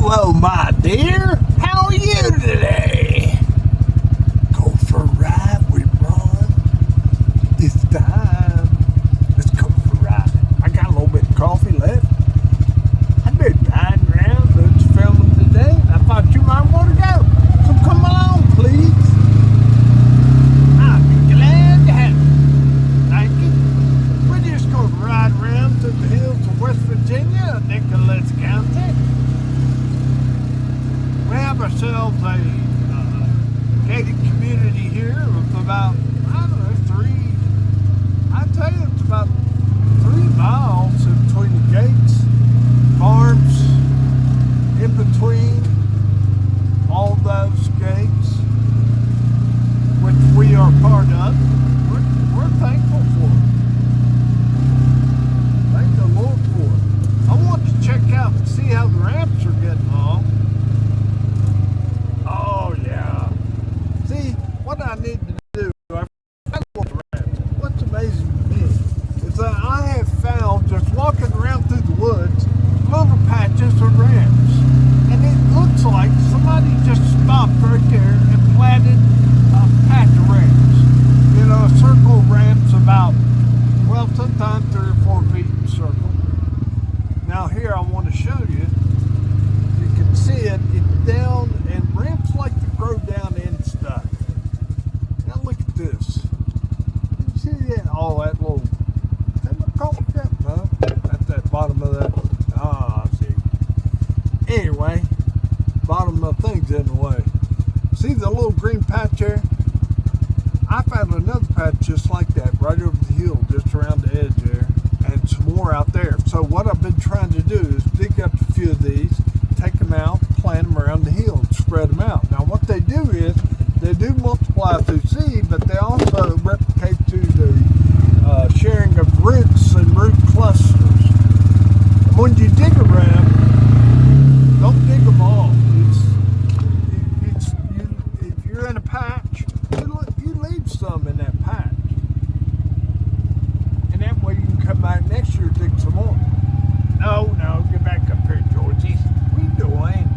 Hello, my dear. How are you today? Go for a ride with Ron. It's time. Let's go for a ride. I got a little bit of coffee left. I've been riding around doing some filming today, and I thought you might want to go. So come along, please. I'll be glad to have you. Thank you. We're just going to ride around through the hills of West Virginia, Nicholas County. We have ourselves a gated community here with about, I'd tell you it's about 3 miles in between the gates, farms in between all those gates, which we are part of. We're thankful for it. Thank the Lord for it. I want to check out and see how the ramps are getting along. Oh yeah. See, what I need to do, what's amazing to me is that I have found, just walking around through the woods, little patches of ramps. And it looks like somebody just stopped right there and planted a patch of ramps. You know, a circle of ramps about, well, sometimes 3 or 4 feet in a circle. Now here I want to show you. You can see it, it's down, and ramps like to grow down in stuff. Now look at this. You see that? Oh, that little, is that what called that? No, at that bottom of that. Ah, I see. Anyway, bottom of the thing's in the way. See the little green patch there? I found another patch just like that right over the hill, just around the edge there, and some more out there. So what I've been trying to do is dig up a few of these, take them out, plant them around the hill, and spread them out. Now what they do is, they do multiply through seed, but they also replicate through the sharing of roots and root clusters. And when you dig a ramp, don't dig them all. If you're in a patch, you leave some in that patch. And that way you can come back next year and dig some more. No, get back up here, Georgie. What are you doing?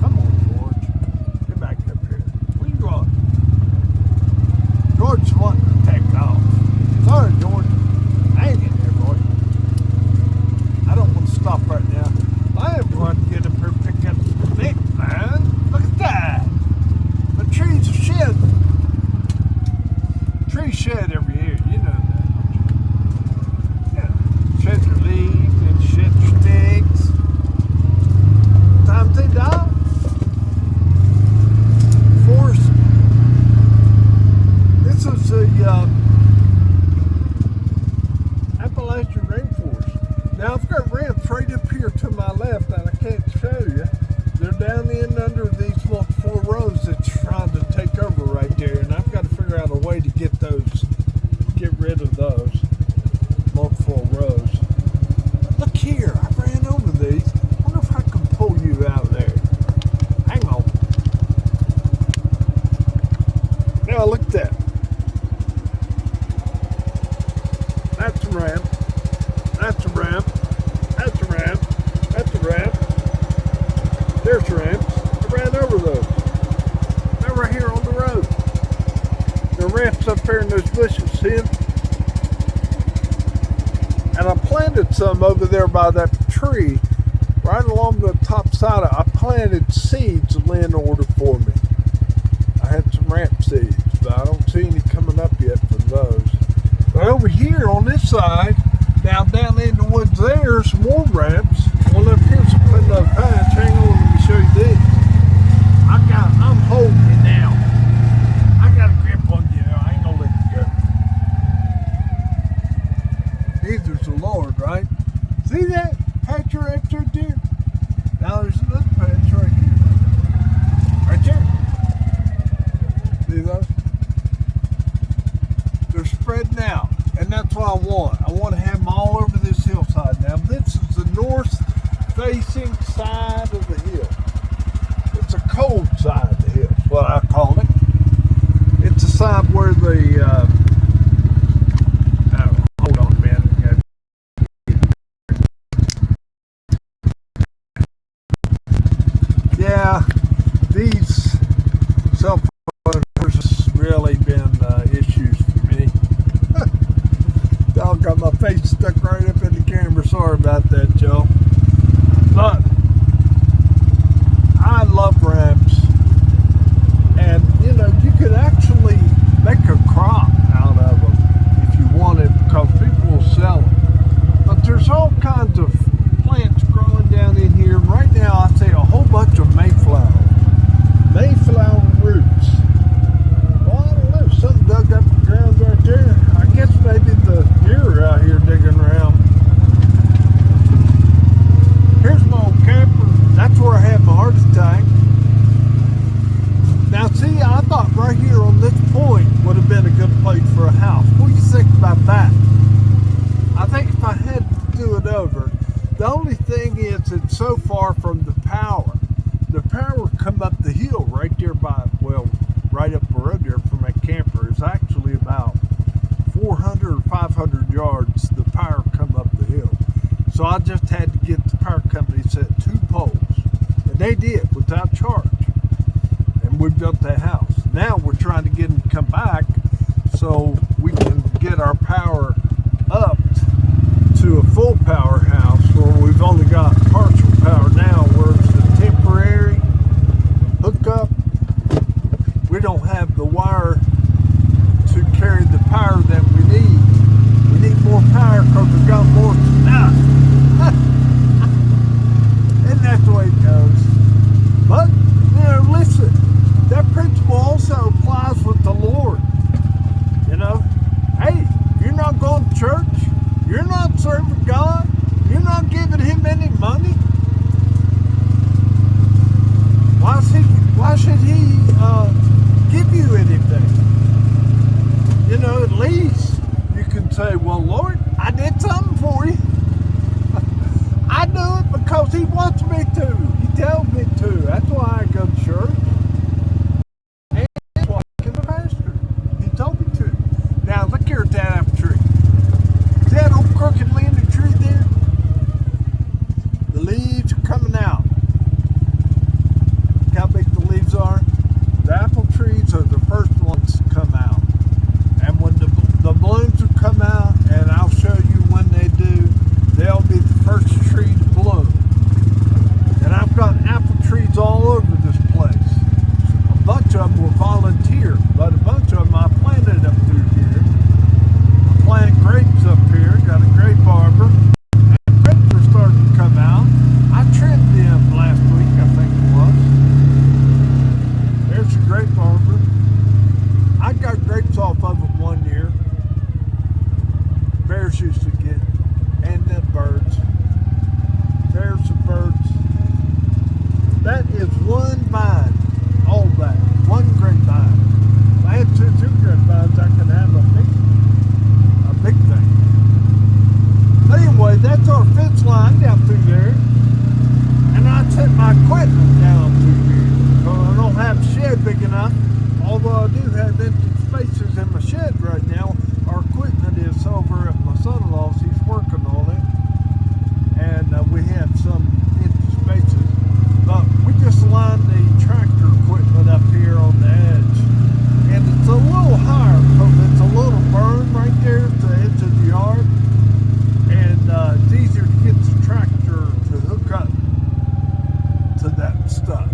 Come on, George. Get back up here. Where you going? George's wanting to take off. Sorry, George. Hang in there, boy. I don't want to stop right now. I am going to get up here and pick up the stick, man. Look at that. The trees are shedding. Trees shed every year. You know that, don't you? Yeah. Shed your leaves and shed your sticks. Sometimes they die. Forest. This is the Appalachian rainforest. Now I've got ramps right up here to my left that I can't show you. They're down in under these multiple rows that's trying to take over right there, and I've got to figure out a way to get rid of those multiple rows. But look here, I ran over these. I wonder if I can pull you out of there. Hang on. Now look at that. That's a ramp. That's a ramp. That's a ramp. That's a ramp. There's ramps. I ran over those. They're right here on the road. The ramps up there in those bushes, see them? And I planted some over there by that tree, right along the top side. I planted seeds in order for me. I had some ramp seeds, but I don't see any coming up yet from those. But over here on this side, down in the woods there's more ramps. One up here's another patch. Hang on, let me show you this. I'm holding you now. I got a grip on you now. I ain't gonna let you go. Neither's the Lord, right? See that patch right there? Now there's another patch right here. Right there. See those? They're spreading out. And that's what I want. I want to have them all over this hillside. Now this is the north-facing side of the hill. It's a cold side of the hill, is what I call it. It's a side where the, hold on a minute. Yeah, these cell phones has really been issues for me. Dog got my face stuck right up in the camera. Sorry about that, Joe. But I love ramps, and you know you could actually make a crop out of them if you wanted, because people will sell them. But there's all kinds of plants growing down in here. Right now, I see a whole bunch of Mayflower roots. Well, I don't know. Something dug up the ground right there. I guess maybe the deer are out here digging around. Here's my old camper. That's where I had my heart attack. Now, see, I thought right here on this point would have been a good place for a house. What do you think about that? I think if I had to do it over, the only thing is it's so far from the power. The power come up the hill right there by, well, right up the road there from my camper. It's actually about 400 or 500 yards. The power come up the hill. So I just had to get the power company to set 2 poles. And they did without charge. And we built that house. Now we're trying to get them to come back so we can get our power up to a full power house, where we've only got partial power now, where it's a temporary hookup. We don't have the wire to carry the power that we need. We need more power because we've got more stuff. And that's the way it goes. But, you know, listen, that principle also applies with the Lord. You know, hey, you're not going to church, you're not serving God, you're not giving Him any money. Why should He give you anything? You know, at least you can say, well, Lord, I did something for you. I do it because He wants me to. He tells me to. That's why I go to church. And walking the pastor. He told me to. Now, look here at that apple tree. See that old crooked leaning tree there? The leaves are coming out. Look how big the leaves are. The apple trees are the first ones to come out. And when the blooms will come out, and I'll show you when they do, they'll be the first tree to bloom. And I've got apple trees all over this place. A bunch of them were volunteer, but a bunch of them I planted up through here. I planted grapes up here, got a grape arbor, and grapes are starting to come out. I trimmed them last week, I think it was. There's a grape arbor. I got grapes off of it one year. Bears used to get, and the birds. There's the birds. That is one vine, all that, one grapevine. If I had two grapevines, I could have a big thing. But anyway, that's our fence line down through there. And I set my equipment down through here. So I don't have a shed big enough. Although I do have empty spaces in my shed right now. Our equipment is over at my son-in-law's. He's working on it. And we have some empty spaces. But we just lined the tractor equipment up here on the edge. And it's a little higher because it's a little berm right there at the edge of the yard. And it's easier to get the tractor to hook up to that stuff.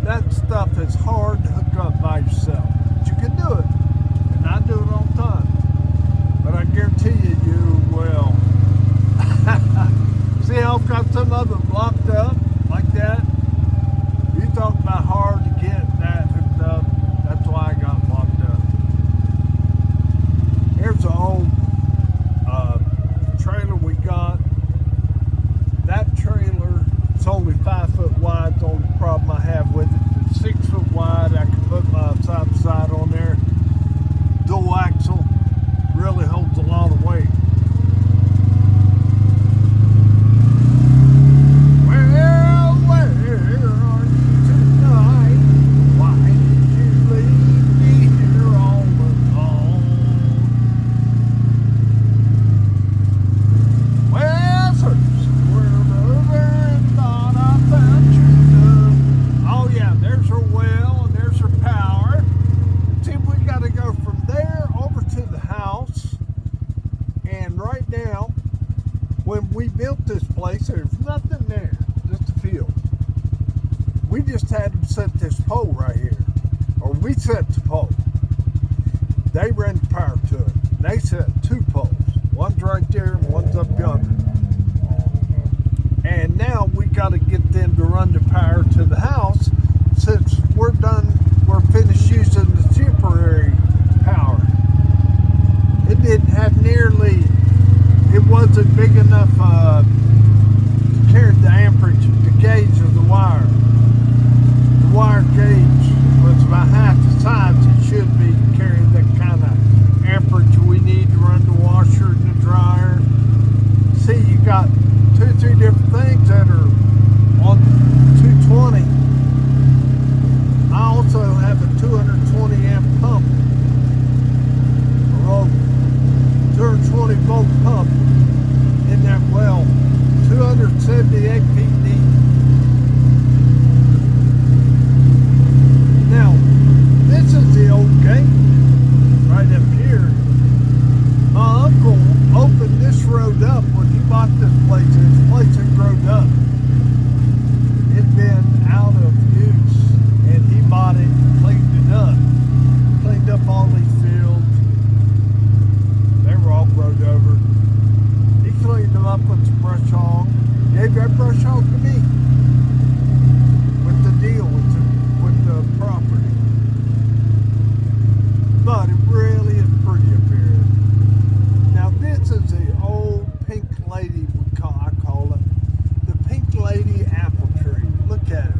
That stuff is hard to hook up by yourself. But you can do it. And I do it all the time. But I guarantee you will. See how I've got some of them blocked up like that? You talk about hard to get that hooked up. That's why I got blocked up. Here's an old trailer we got. That trailer, it's only 5 foot wide. The only problem I have with it, it's 6 foot wide. I can put my side by side on there. Dual axle, really holds a lot of weight. Well, where are you tonight? Why did you leave me here all alone? Well, searched the world over and thought I'd we just had them set this pole right here. Or we set the pole. They ran the power to it. They set 2 poles. One's right there and one's up yonder. And now we got to get them to run the power to the house. Since we're finished using the temporary power. It didn't have nearly, it wasn't big enough to carry the amperage, the gauge of the wire. The wire gauge was about half the size it should be to carry that kind of amperage we need to run the washer and the dryer. See, you got 2 or 3 different things that are on 220. I also have a 220 amp pump, or 220 volt pump in that well, 278 feet deep. Now, this is the old gate right up here. My uncle opened this road up when he bought this place. This place had grown up. It'd been out of use, and he bought it and cleaned it up. Cleaned up all these fields. They were all grown over. He cleaned them up with some brush hog. Gave that brush hog to me with the deal with the property. But it really is pretty up here. Now this is the old pink lady, I call it. The pink lady apple tree. Look at it.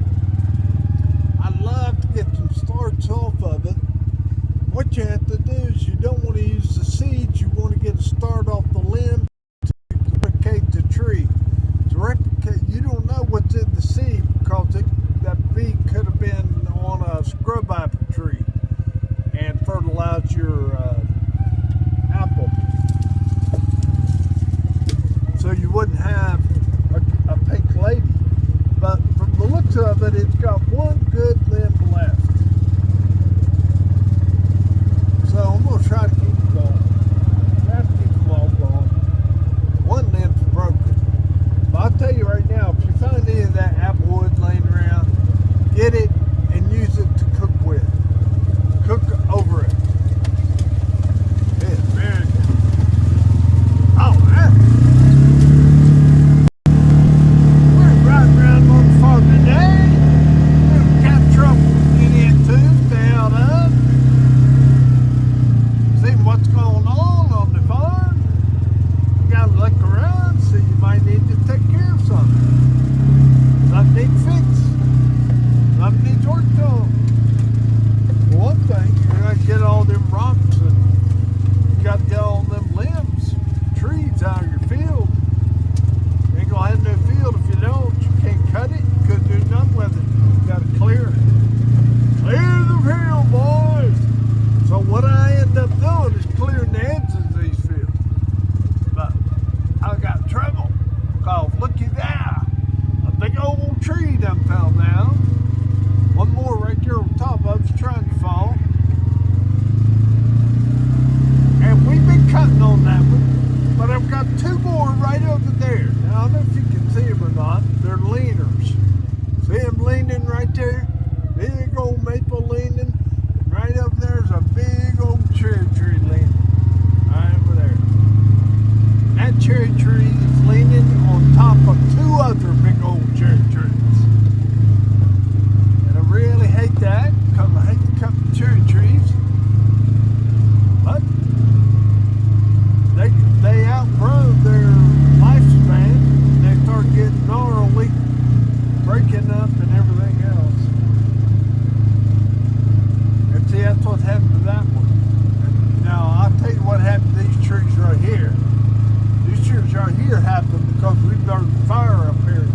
I'd love to get some starts off of it. What you have to do is you don't want to use the seeds. You want to get a start off the limb to replicate the tree. To replicate, you don't know what's in the seed because that bee could have been on a scrub apple tree and fertilize your apple. So you wouldn't have a pink lady. But from the looks of it, it's got one good limb left. So I'm going to try to keep it going. Try to keep them all going. One limb's broken. But I'll tell you right now, if you find any of that apple wood laying around, get it and use it to cook with. Cook over it. It's very good. Oh, man. We're riding around on the farm today. We've got trouble getting into, stay out of. See what's going on the farm. You got to look around, so you might need to take care of something. Something needs fixed. Something needs work done. For one thing, you got to get all them rocks and you got to get all them limbs, trees out of your field. You ain't going to have no field if you don't. You can't cut it. You couldn't do nothing with it. You got to clear it. Clear the field, boys. So what I end up doing is clearing the edges of these fields. But I got trouble because looky there, a big old tree done fell down. One more right there on top of it's trying to fall. And we've been cutting on that one, but I've got 2 more right over there. Now I don't know if you can see them or not. They're leaners. See them leaning right there? Big old maple leaning. And right over there's a big old cherry tree leaning. Right over there. That cherry tree is leaning on top of 2 other big old cherry trees. And I really hate that because I hate to cut the cherry trees. But they outgrow their lifespan. They start getting gnarly, breaking up and everything else. And see, that's what happened to that one. Now, I'll tell you what happened to these trees right here. These trees right here happened because we burned fire up here.